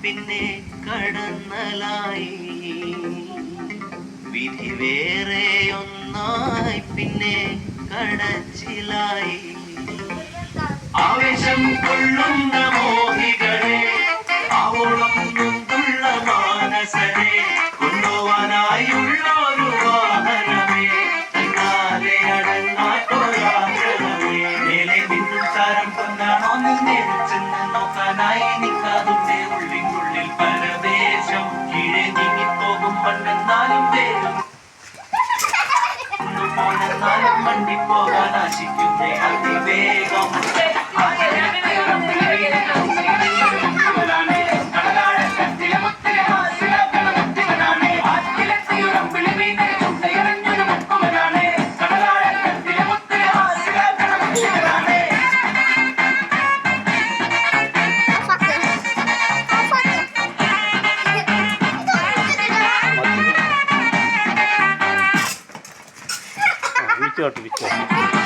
പിന്നെ കടന്നലായി വിധി വേറെ ഒന്നായി പിന്നെ കടച്ചിലായി ആവേശം കൊള്ളുന്ന മോഹികളെ ആവോളം നൊന്തുള്ള മാനസരെ കൊണ്ടുപോവാനായുള്ള ഒരു വാഹനമേ തന്നാലെ അടങ്ങാത്തൊരാഗ്രഹമേ മേലെ മിന്നും താരം കൊണ്ടാണോ നിന്നെ ചെന്ന് നോക്കാനായി നിൽക്കാതുണ്ടേ ഉള്ളിനുള്ളിൽ പരവേശം കീഴെ നീങ്ങിപ്പോകും പണ്ടെന്നാലും വേരും പോണെന്നാലും മണ്ടിപ്പോകാൻ ആശിക്കുന്നേ അതിവേഗം വിറ്റോട്ട്